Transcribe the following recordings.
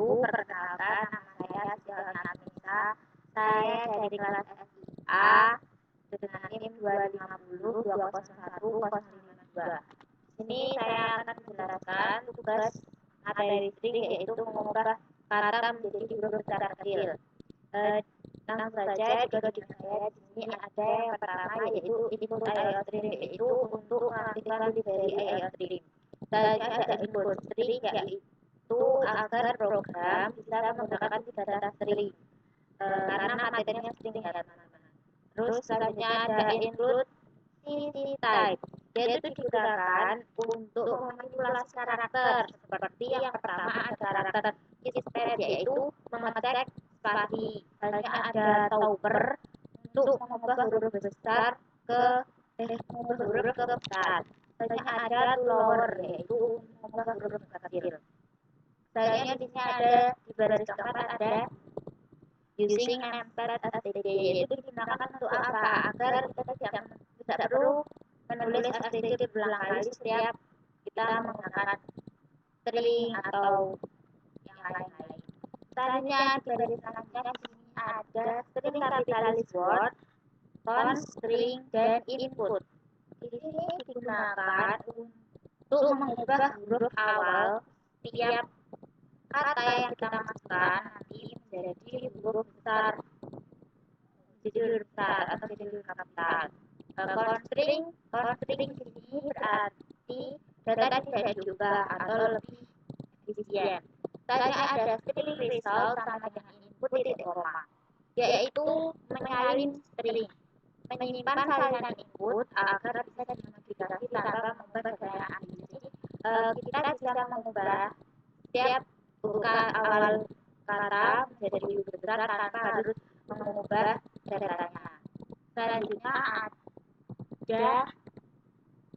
Perkenalkan, nama saya Sialnya Admisa. Saya dari kelas FIA dengan NIM 250201052. Sini saya akan menjelaskan tugas materi string, yaitu mengubah kata menjadi huruf besar kecil. Langsung saja tugas saya di sini ada yang pertama, yaitu input IO string, yaitu untuk mengaktifkan library IO string. Selanjutnya ada input string, yaitu agar program bisa menggunakan data string, karena materinya string ya teman-teman. Terus selanjutnya ada include CC type, yaitu digunakan untuk memanipulasi karakter. Seperti yang pertama ada karakter isPad, yaitu mengecek spasi. Selanjutnya ada topper untuk mengubah huruf besar ke mengubah huruf ke besar. Selanjutnya ada lower, yaitu mengubah huruf kecil. Selanjutnya di sini ada di baris keempat ada using nameset std, yaitu digunakan untuk apa? Agar kita tidak perlu menulis std berulang kali setiap kita menggunakan string atau yang lain-lain. Selanjutnya di baris selanjutnya di sini ada string kapitalis word, const string, dan input. Di sini digunakan untuk mengubah huruf awal setiap kata yang kita masukkan nanti menjadi huruf besar, atau jadi huruf kapital. Constring di sini berarti data tidak diubah atau lebih efisien. Selanjutnya ada string result sama dengan input titik koma, yaitu menyalin string, menyimpan salinan input agar bisa dimodifikasi tanpa mengubah data yang asli. Kita bisa mengubah setiap buka awal kata menjadi huruf besar tanpa harus mengubah datanya. Selanjutnya ada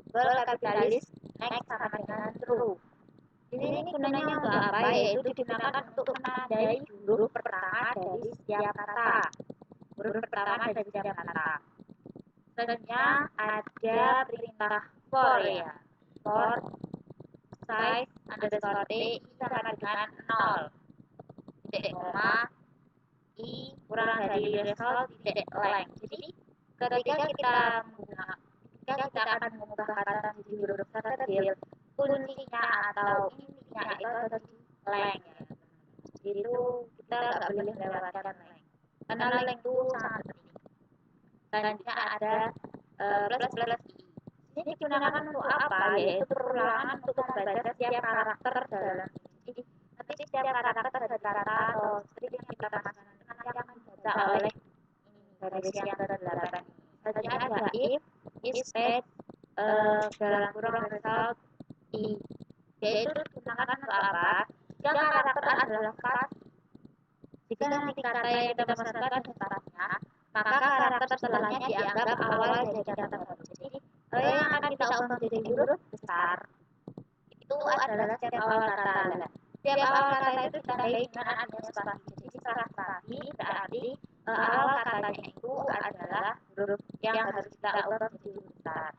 double kapitalis next sama dengan true. Ini gunanya untuk apa? Yaitu digunakan untuk menandai huruf pertama dari setiap kata. Selanjutnya ada perintah for, ya. For size underscore t sama dengan 0, titik koma i kurang dari result titik length. Jadi ketika kita akan mengubah kata menjadi huruf besar kecil, kuncinya atau intinya itu ada di length, ya. Itu kita nggak boleh melewatkan length, karena length itu sangat penting. Selanjutnya ada plus i. Ini digunakan untuk apa? Yaitu perulangan untuk membaca setiap karakter dalam ini. Nanti setiap karakter dari kata atau string yang kita masukkan nanti akan dibaca oleh garis yang ke-8. Selanjutnya ada if isPad dalam kurung result i, yaitu digunakan untuk apa? Jika karakter adalah spasi. Jika nanti kata yang kita masukkan ada spasinya, maka karakter setelahnya dianggap awal dari kata baru. Jadi yang akan kita ubah menjadi huruf besar itu adalah setiap awal kata. Setiap awal kata itu ditandai dengan adanya spasi. Jadi setelah spasi berarti awal katanya itu adalah huruf yang harus kita ubah menjadi huruf besar.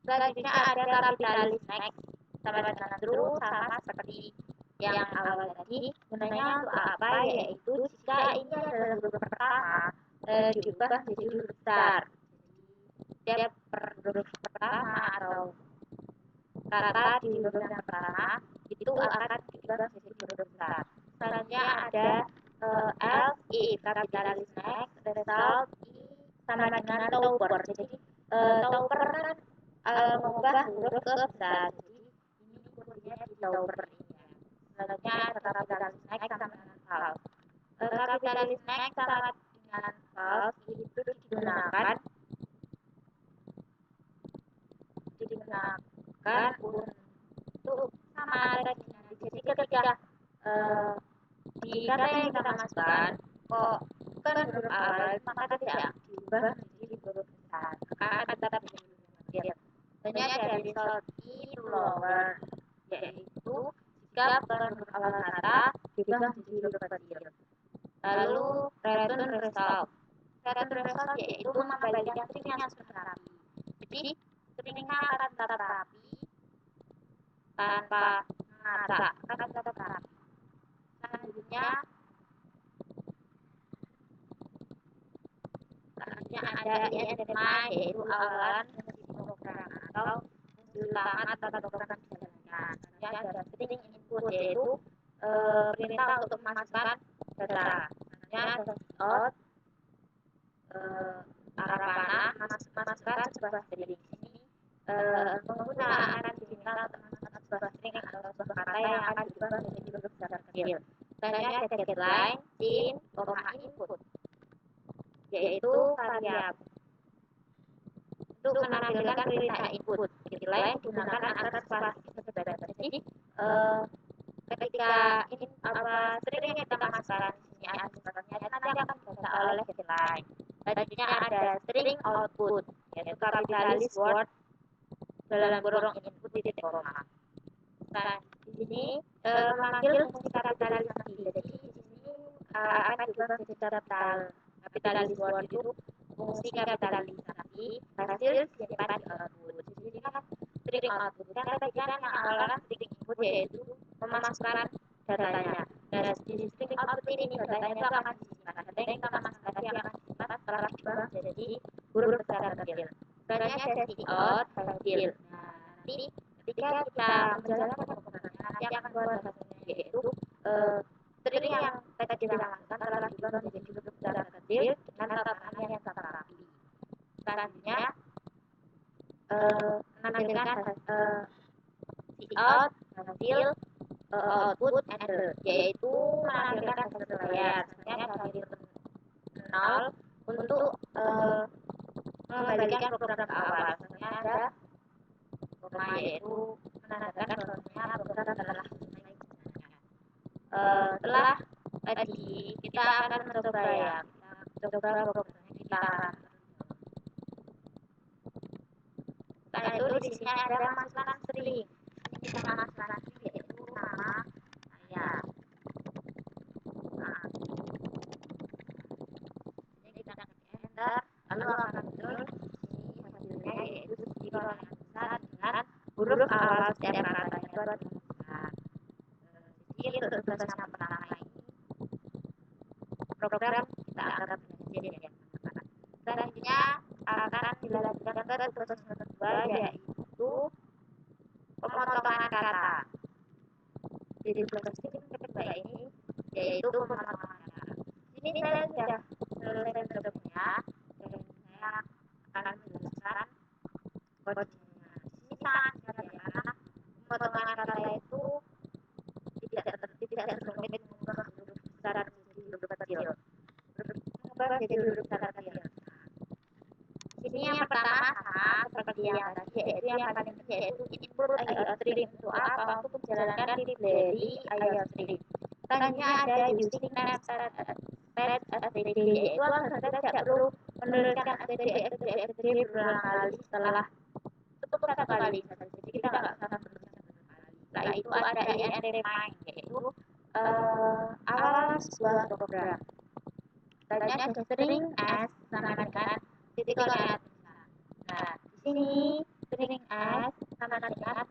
Selanjutnya ada kapitalis next sama dengan true, sama seperti yang awal tadi. Gunanya untuk apa? Yaitu jika ini adalah huruf pertama diubah menjadi huruf besar. Setiap huruf pertama atau kata di huruf yang pertama itu akan diubah menjadi huruf besar. Selanjutnya ada else if kapitalis next result i sama dengan topper. Jadi topper kan mengubah huruf ke besar. Jadi ini kuncinya di topper ini, ya. Selanjutnya ada kapitalis next sama dengan false. Kapitalis next sama dengan false itu digunakan untuk sama tadi nanti. Jadi ketika di kata yang kita masukkan kok bukan huruf awal, maka tidak diubah menjadi huruf besar, maka tetap menjadi huruf kecil. Selanjutnya ada result i lower, yaitu jika bukan huruf awal kata diubah menjadi huruf kecil. Lalu return result yaitu mengembalikan string yang sudah rapi. Jadi stringnya akan tetap rapi tanpa ngacak, akan tetap rapi. Selanjutnya ada INDMI, yaitu awalan fungsi program atau fungsi utama tempat program dijalankan. Selanjutnya ada string input, yaitu perintah untuk memasukkan data. Selanjutnya ada out, arah panah memasukkan sebuah string. Ini pengguna akan diminta untuk memasukkan sebuah string atau sebuah kata yang akan diubah menjadi bentuk besar kecil. Selanjutnya ada getLine, in, input, yaitu variabel untuk menampilkan perintah input. GetLine digunakan agar spasi berbaris. Jadi ketika ini string yang kita masukkan di sini ada sebenarnya nanti akan dibaca oleh getLine. Selanjutnya ada string output, yaitu kapitalis word dalam kurung input titik koma. Nah, di sini memanggil fungsi kapitalis nanti. Jadi di sini akan diubah menjadi kapitalis word itu fungsi kapitalis nanti hasil disimpan di output. Jadi kan string output kan tadi kan yang awalnya string input yaitu memasukkan datanya. Nah, di string output ini datanya itu akan disimpan. Data yang kita masukkan tadi akan disimpan setelah diubah menjadi huruf besar kecil. Selanjutnya ada cout hasil. Nah, nanti ketika kita menjalankan programnya nanti akan keluar hasilnya, yaitu string yang tadi kita masukkan telah diubah menjadi huruf besar kecil dengan tatanan yang tetap rapi. Selanjutnya menampilkan cout hasil output enter, yaitu menampilkan hasil layar. Misalnya dari 0 untuk mengembalikan program ke awal. Misalnya ada koma, yaitu menandakan bahwasanya program telah naik. Setelah tadi kita akan mencoba ya, kita coba programnya kita run. Setelah itu di sini ada masukkan string. Kita masukkan string yaitu nama saya. Nah, ini kita ketik enter, lalu akan muncul hasilnya, yaitu jika besar dengan huruf awal setiap katanya itu ada besar. Jadi untuk tugas yang pertama ini program kita anggap berhasil ya. Selanjutnya akan dilanjutkan ke tugas kedua, yaitu pemotongan kata. Jadi tugas kedua ini yaitu pemotongan kata. Ini saya sudah selesai bentuknya dan saya akan menjelaskan kodenya. Ini sangat mudah ya, karena pemotongan kata itu tidak serumit mengubah huruf besar menjadi huruf kecil. Mengubah menjadi huruf besar kecil. Sini yang pertama sama seperti yang tadi, yaitu yang paling penting yaitu input IOStream. Untuk apa? Untuk menjalankan library IOStream. Selanjutnya ada using name std, yaitu agar kita tidak perlu menuliskan std berulang kali setelah cukup satu kali. Jadi kita nggak usah menuliskan berulang kali. Setelah itu ada INDMI, yaitu awal sebuah program. Selanjutnya ada string s sama dengan titik koordinat. Nah, di sini string s sama dengan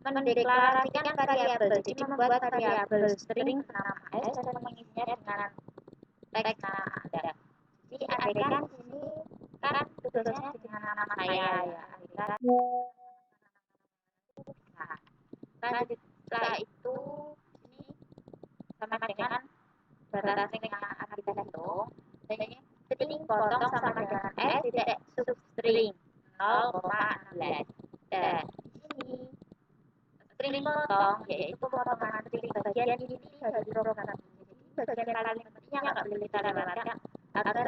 mendeklarasikan variabel. Jadi membuat variabel string bernama s dan mengisinya dengan teks nama Anda. Jadi andaikan di sini kan tugasnya dengan nama saya ya. Andaikan setelah itu ini sama dengan data string yang akan kita hitung. Jadi string potong sama dengan s tidak substring 0,16. Dan di sini string potong yaitu pemotongan string bagian ini dari program. Jadi bagian paling penting yang nggak boleh kita lewatkan agar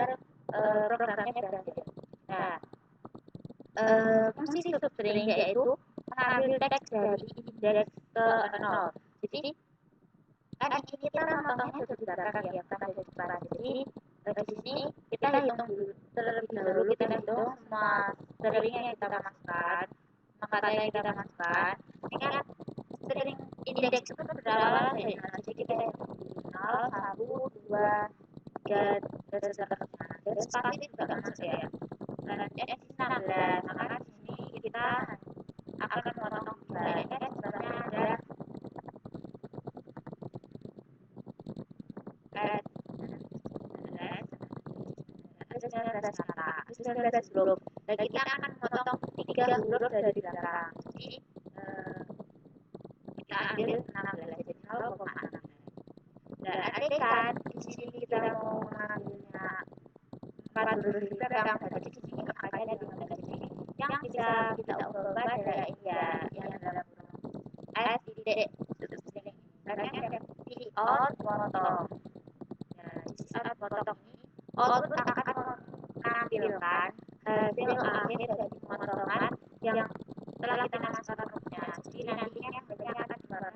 programnya berhasil. Nah, fungsi substring yaitu mengambil teks dari indeks ke 0. Jadi kan ini kita memotongnya dari belakang ya, bukan dari depan. Jadi di sini kita hitung dulu terlebih dahulu, kita hitung semua string yang kita masukkan, kata yang kita masukkan. Ini kan string indeks itu berawal dari 0. Jadi kita hitung 0, 1, 2, 3, dan seterusnya. Dan spasi juga masuk ya. Dan di 16, maka di sini kita akan memotong 2. Ini kan sebenarnya ada 19 kata, 19 huruf. Nah, kita akan memotong 3 huruf dari belakang. Jadi kita ambil 16, jadi 0,16. Nah, andai kan di sini kita mau mengambilnya 4 huruf di belakang, berarti di sini angkanya 15. Jadi yang bisa kita ubah adalah ini ya, yang dalam S titik sini. Karena ada di out potong. Nah, di saat potong ini, output akan menampilkan hasil akhir dari pemotongan yang telah kita masukkan hurufnya. Jadi nantinya hasilnya akan dikeluarkan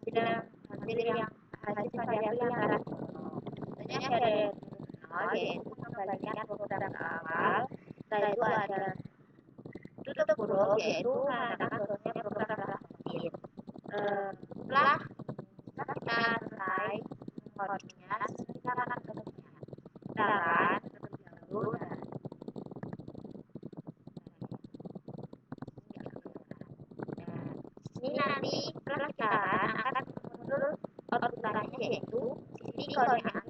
di hasil yang hasil variabel yang telah dipotong. Contohnya dari 0 yaitu mengembalikan program ke awal. Setelah itu ada tutup huruf yaitu menandakan bahwasanya program telah komplit. Setelah kita selesai mengkodenya, kita akan ketiknya. Kita akan terlebih dahulu. Ini nanti setelah kita akan muncul outputannya yaitu sini kodenya